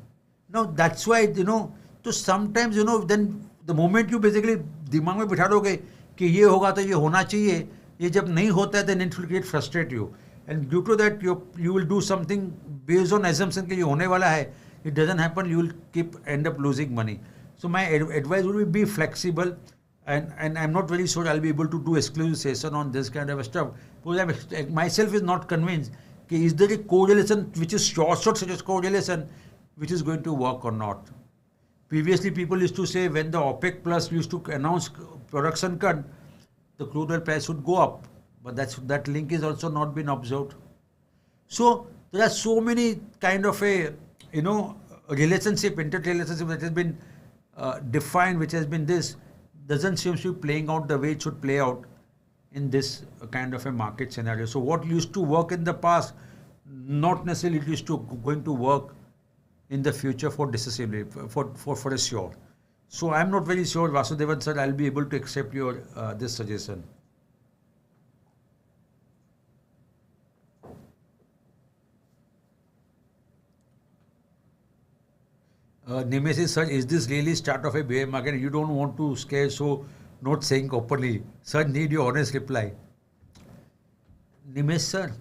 Now that's why, you know, so sometimes, you know, then the moment you basically दिमाग में बिठा दोगे कि ये होगा तो ये होना चाहिए, ये जब नहीं होता है, then it will create frustrate you. And due to that, you will do something based on assumption कि ये होने वाला है. It doesn't happen, you will end up losing money. So my advice would be flexible, and I'm not very sure I'll be able to do exclusive session on this kind of stuff, because I myself is not convinced कि is there a correlation which is short such as correlation which is going to work or not. Previously, people used to say when the OPEC Plus used to announce production cut, the crude oil price would go up. But that link is also not been observed. So there are so many kind of a, you know, interrelationship that has been defined, which has been this, doesn't seem to be playing out the way it should play out in this kind of a market scenario. So what used to work in the past, not necessarily used to going to work in the future for decisively, for a sure. So I'm not very sure, Vasudevan sir, I'll be able to accept your this suggestion. Nemesis sir, is this really start of a bear market? You don't want to scare, so not saying openly. Sir, need your honest reply. Nemesis sir,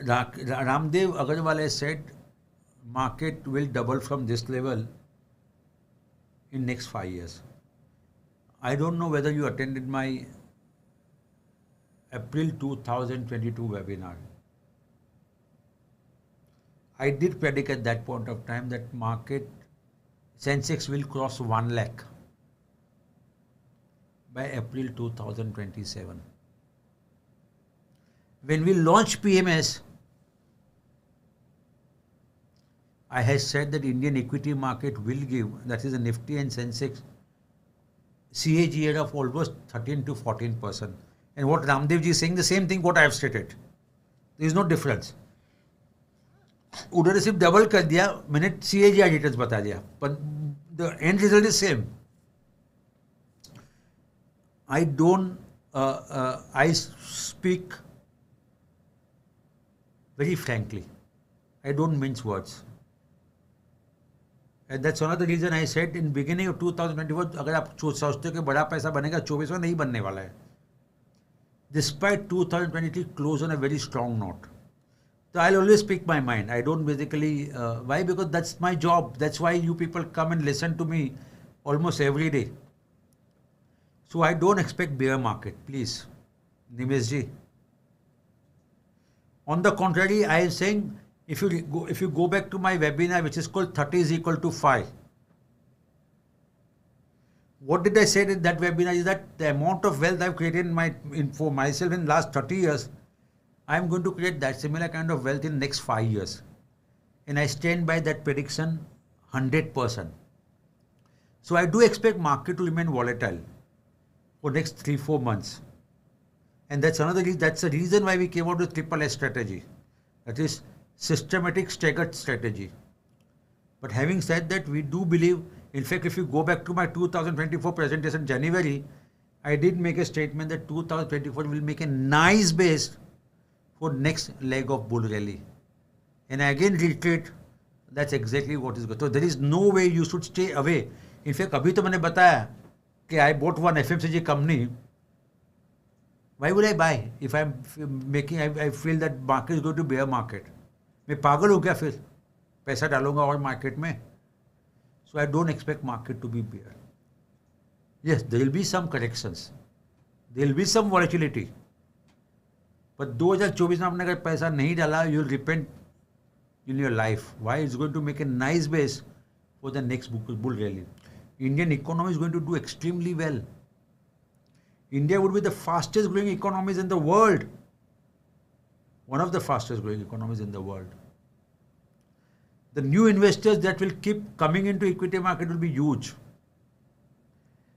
Ramdev Agarwal has said market will double from this level in next 5 years. I don't know whether you attended my April 2022 webinar. I did predict at that point of time that market Sensex will cross 1 lakh by April 2027. When we launched PMS, I had said that Indian equity market will give, that is the Nifty and Sensex, CAGR of almost 13 to 14%. And what Ramdev ji is saying, the same thing what I have stated. There is no difference. उधर सिर्फ double कर दिया, मैंने CAGR details बता दिया, but the end result is same. I speak very frankly. I don't mince words. And that's one of the reason I said in beginning of 2024, अगर आप सोचते हो कि बड़ा पैसा बनेगा 24 में, नहीं बनने वाला है. Despite 2023 close on a very strong note. So I'll always speak my mind. I don't basically, why? Because that's my job. That's why you people come and listen to me almost every day. So I don't expect bear market, please. Nimesh ji. On the contrary, I am saying, if you go back to my webinar, which is called 30 is equal to 5. What did I say in that webinar is that the amount of wealth I've created for myself in the last 30 years, I'm going to create that similar kind of wealth in the next 5 years. And I stand by that prediction 100%. So I do expect market to remain volatile for next 3-4 months. And that's the reason why we came out with triple S strategy. That is systematic staggered strategy. But having said that, we do believe, in fact, if you go back to my 2024 presentation January, I did make a statement that 2024 will make a nice base for next leg of bull rally. And I again reiterate, that's exactly what is good. So there is no way you should stay away. In fact, अभी तो मैंने बताया कि I bought one FMCG company. Why would I buy if I'm making, I feel that market is going to bear market? मैं पागल हो गया फिर पैसा डालूंगा और मार्केट में. So I don't expect market to be bear. Yes, there will be some corrections. There will be some volatility. But 2024 में आपने अगर पैसा नहीं डाला, you will repent in your life. Why? It's going to make a nice base for the next bull rally. Indian economy is going to do extremely well. India would be the fastest growing economies in the world. One of the fastest growing economies in the world. The new investors that will keep coming into equity market will be huge.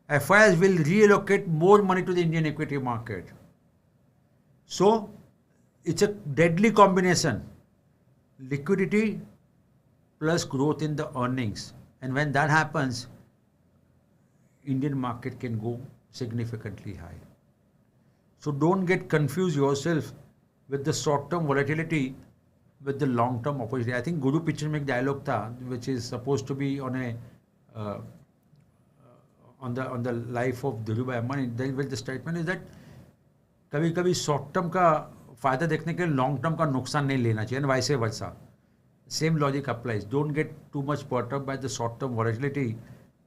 FIs will reallocate more money to the Indian equity market. So, it's a deadly combination. Liquidity plus growth in the earnings. And when that happens, Indian market can go significantly high. So don't get confused yourself with the short-term volatility with the long-term opportunity. I think Guru picture में एक dialogue था, which is supposed to be on a on the life of Dhirubhai Ambani. The statement is that कभी-कभी short-term का फायदा देखने के लिए long-term का नुकसान नहीं लेना चाहिए, and vice versa. Same logic applies. Don't get too much caught up by the short-term volatility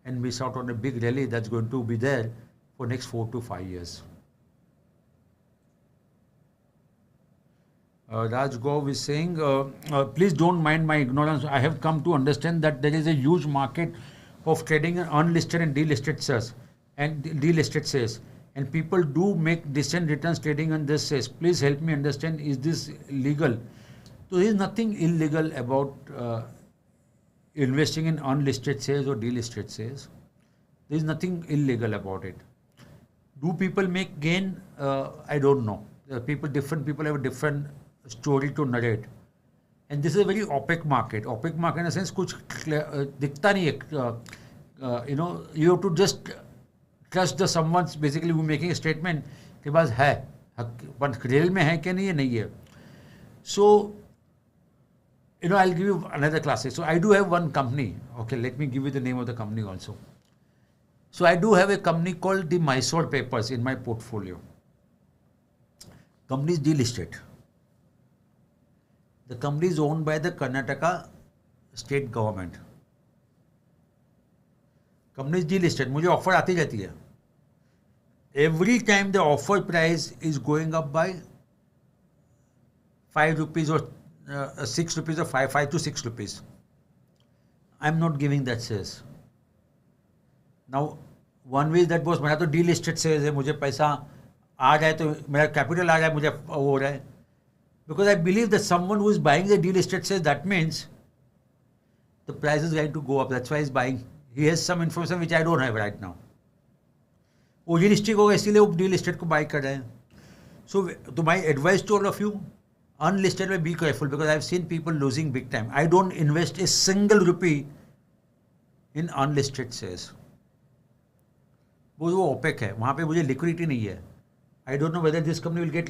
and miss out on a big rally that's going to be there for next 4 to 5 years. Raj Gov is saying, please don't mind my ignorance. I have come to understand that there is a huge market of trading unlisted and delisted shares and people do make decent returns trading on this shares. Please help me understand, is this legal? So there is nothing illegal about investing in unlisted shares or delisted shares. There is nothing illegal about it. Do people make gain? I don't know. Different people have a different story to narrate. And this is a very opaque market. Opaque market in a sense, कुछ दिखता नहीं है. You have to just trust the someone's basically making a statement के पास है, but real में है क्या नहीं है, नहीं है. So, I'll give you another classic. So I do have one company. Okay, let me give you the name of the company also. So I do have a company called the Mysore Papers in my portfolio. Company is delisted. The company is owned by the Karnataka state government. Company is delisted. मुझे offer आती जाती है. Every time the offer price is going up by 5 rupees or 6 rupees or 5 to 6 rupees. I'm not giving that shares. Now, one way that was मेरा तो delisted shares है, मुझे पैसा आ जाए तो मेरा capital आ जाए, मुझे वो हो रहा है. Because I believe that someone who is buying the delisted shares, that means the price is going to go up. That's why he's buying. He has some information which I don't have right now. वो realistic होगा इसीलिए वो delisted को buy कर रहे हैं. So my advice to all of you, unlisted में be careful because I've seen people losing big time. I don't invest a single rupee in unlisted shares. वो opaque है, वहाँ पे मुझे liquidity नहीं है. I don't know whether this company will get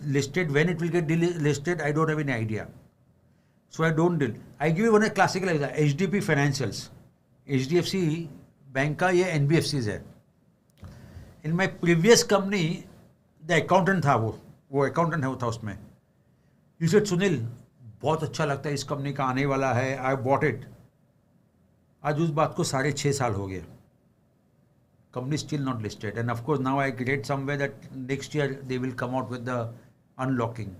listed, when it will get delisted, I don't have any idea. So I don't deal. I give you one classical example, HDP Financials. HDFC bank का ये NBFCs है. In my previous company, the accountant था वो accountant है वो था उसमें. He said, Sunil, बहुत अच्छा लगता है इस कंपनी का आने वाला है, I bought it. आज उस बात को 6.5 साल हो गए. Company still not listed, and of course now I read somewhere that next year they will come out with the unlocking.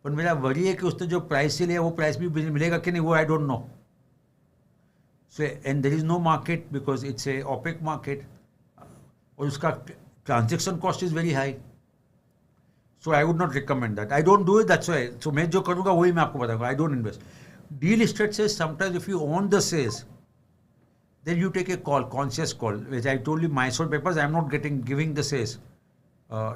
पर मेरा वरी है कि उसने जो प्राइस से लिया वो प्राइस भी मिलेगा कि नहीं वो I don't know. So and there is no market because it's a opaque market. और उसका transaction cost is very high. So I would not recommend that. I don't do it, that's why. So मैं जो करूँगा वही मैं आपको बताऊँगा. I don't invest. Delisted says sometimes if you own the shares, then you take a call, conscious call. Which I told you, Mysore Papers, I am not giving the shares.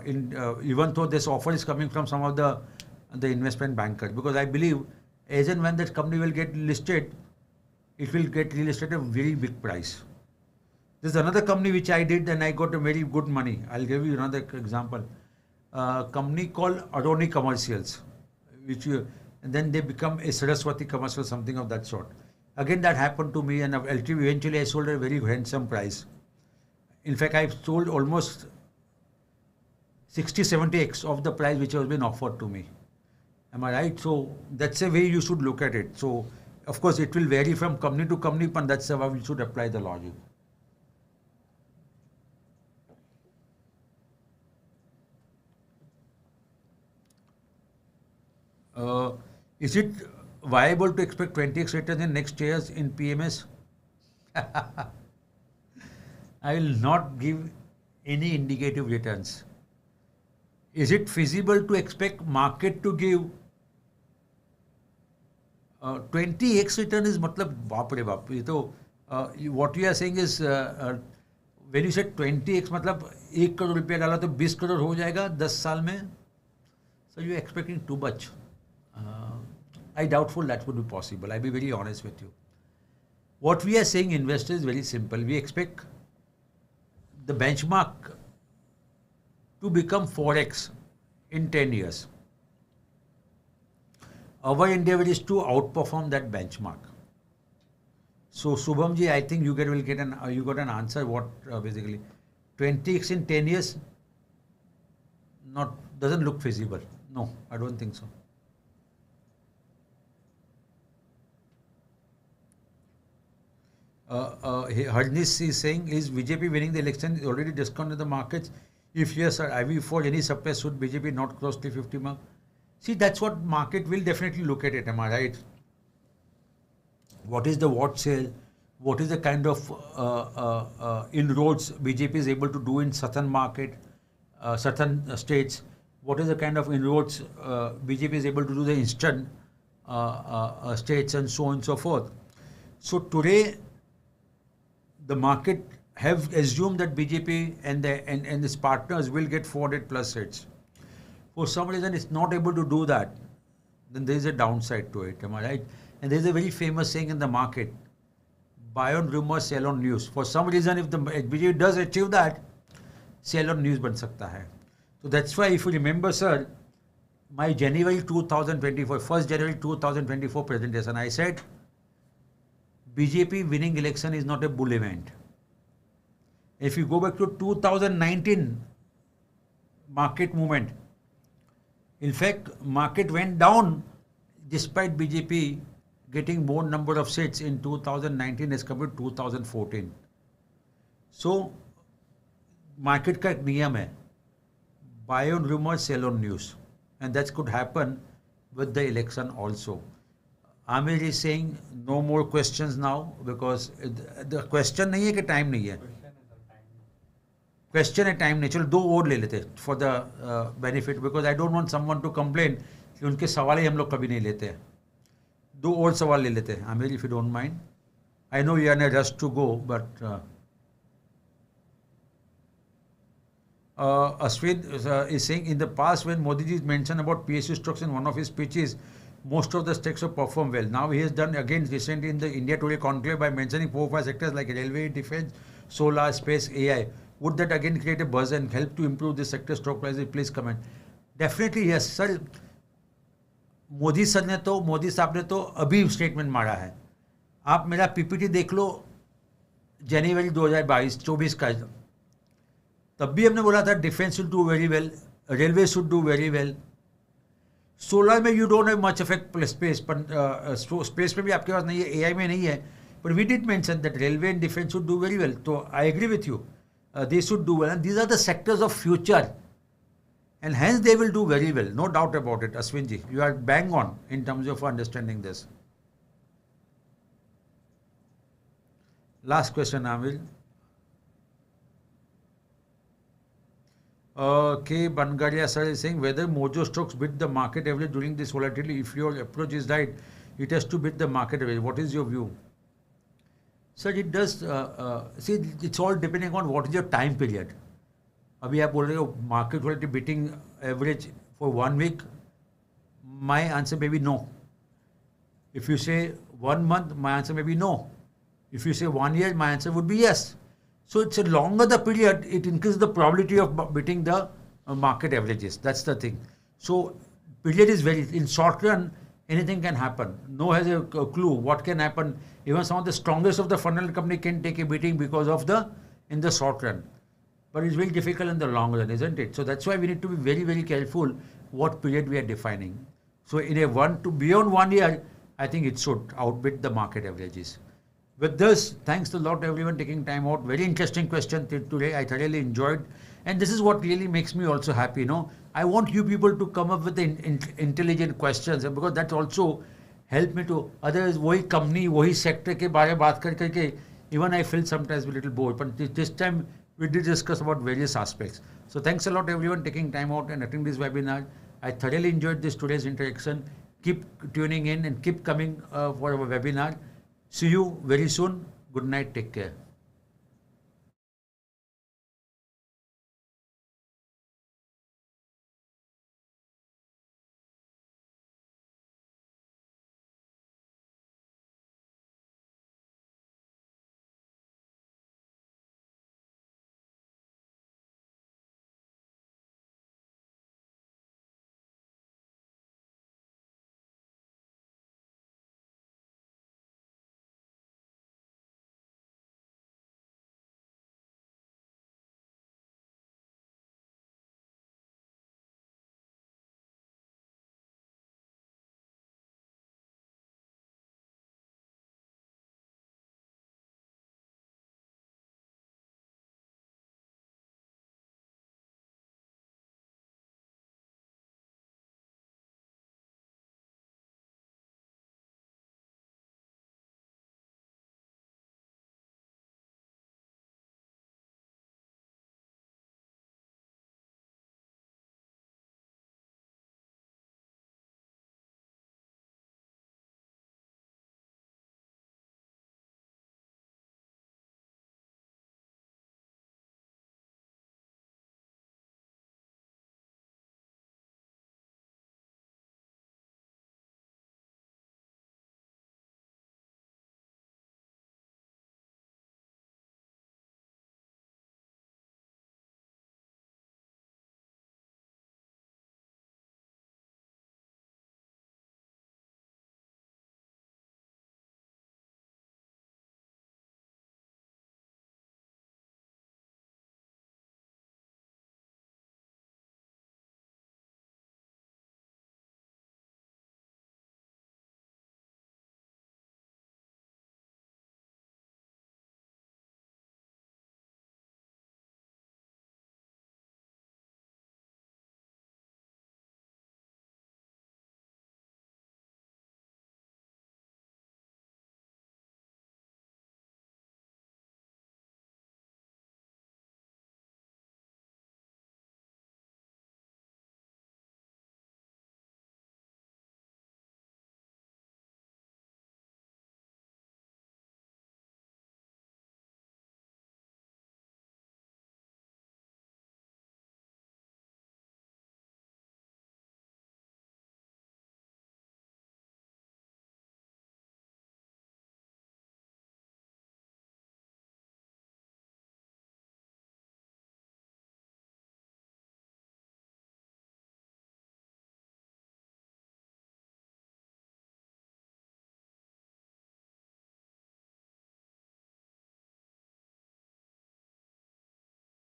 Even though this offer is coming from some of the investment bankers, because I believe as and when that company will get listed, it will get relisted at a very big price. There's another company which I did and I got a very good money. I'll give you another example. Company called Aroni Commercials, and then they become a Saraswati Commercial, something of that sort. Again, that happened to me, and eventually I sold at a very handsome price. In fact, I've sold almost 60-70x of the price which has been offered to me. Am I right? So that's a way you should look at it. So, of course, it will vary from company to company, but that's how we should apply the logic. Is it viable to expect 20x returns in next years in PMS? I will not give any indicative returns. Is it feasible to expect market to give 20x return? Is matlab baap re baap. Ye to what we are saying is when you said 20x मतलब 1 करोड़ रुपया डाला तो 20 करोड़ हो जाएगा 10 साल में. So you are expecting too much. I doubtful that would be possible. I'll be very honest with you. What we are saying, investors, is very simple. We expect the benchmark to become 4x in 10 years. Our endeavor is to outperform that benchmark. So Shubham ji, I think you got an answer. What basically 20x in 10 years doesn't look feasible. No, I don't think so. Harnis is saying, is BJP winning the election? Is already discounted the markets? If yes, are we for any suppress? Should BJP not cross 350 mark? See, that's what market will definitely look at it. Am I right? What is the what sale? What is the kind of inroads BJP is able to do in certain market, certain states? What is the kind of inroads BJP is able to do the instant states and so on and so forth? So today, the market have assumed that BJP and its partners will get 400 plus seats. For some reason, it's not able to do that. Then there is a downside to it. Am I right? And there is a very famous saying in the market: buy on rumors, sell on news. For some reason, if the BJP does achieve that, sell on news ban sakta hai. So that's why, if you remember, sir, my January 2024, 1st January 2024 presentation, I said, BJP winning election is not a bull event. If you go back to 2019 market movement, in fact, market went down despite BJP getting more number of seats in 2019 as compared to 2014. So, market का एक नियम है, buy on rumors, sell on news, and that could happen with the election also. Amir is saying no more questions now because the question नहीं है कि time नहीं है. Question है time नहीं. चलो 2 और ले लेते for the benefit, because I don't want someone to complain कि उनके सवाल ही हम लोग कभी नहीं लेते हैं. 2 और सवाल ले लेते हैं. Amir, if you don't mind. I know you are in a rush to go, but Ashwin is saying, in the past when Modi ji mentioned about PSU stocks in one of his speeches, most of the stocks have performed well. Now he has done again recently in the India Today conclave by mentioning 4 or 5 sectors like railway, defense, solar, space, AI. Would that again create a buzz and help to improve the sector stock prices? Please comment. Definitely yes, sir. Modi साहब ने तो अभी statement मारा है. आप मेरा PPT देख लो जनवरी 2022-24 का. तब भी हमने बोला था defence should do very well, railway should do very well. Solar में you don't have much effect space, पर स्पेस में भी आपके पास नहीं है, एआई में नहीं है, but we did mention that railway and defense should do very well. So I agree with you. They should do well, and these are the sectors of future, and hence they will do very well. No doubt about it, Ashwin ji. You are bang on in terms of understanding this. Last question, Amil. K. Bangaria sir is saying whether Mojo stocks beat the market average during this volatility. If your approach is right, it has to beat the market average. What is your view? Sir, it does. See, it's all depending on what is your time period. अभी आप बोल रहे हो market volatility beating average for 1 week. My answer may be no. If you say 1 month, my answer may be no. If you say 1 year, my answer would be yes. So it's a longer the period, it increases the probability of beating the market averages. That's the thing. So period is very, in short run, anything can happen. No has a clue what can happen. Even some of the strongest of the fundamental company can take a beating because of in the short run. But it's very difficult in the long run, isn't it? So that's why we need to be very, very careful what period we are defining. So in beyond 1 year, I think it should outbid the market averages. With this, thanks a lot everyone taking time out. Very interesting question today. I thoroughly enjoyed. And this is what really makes me also happy. I want you people to come up with the intelligent questions, because that also help me to, otherwise वही company, वही sector के बारे में बात करके even I feel sometimes a little bored. But this time we did discuss about various aspects. So thanks a lot everyone taking time out and attending this webinar. I thoroughly enjoyed this today's interaction. Keep tuning in and keep coming for our webinar. See you very soon. Good night. Take care.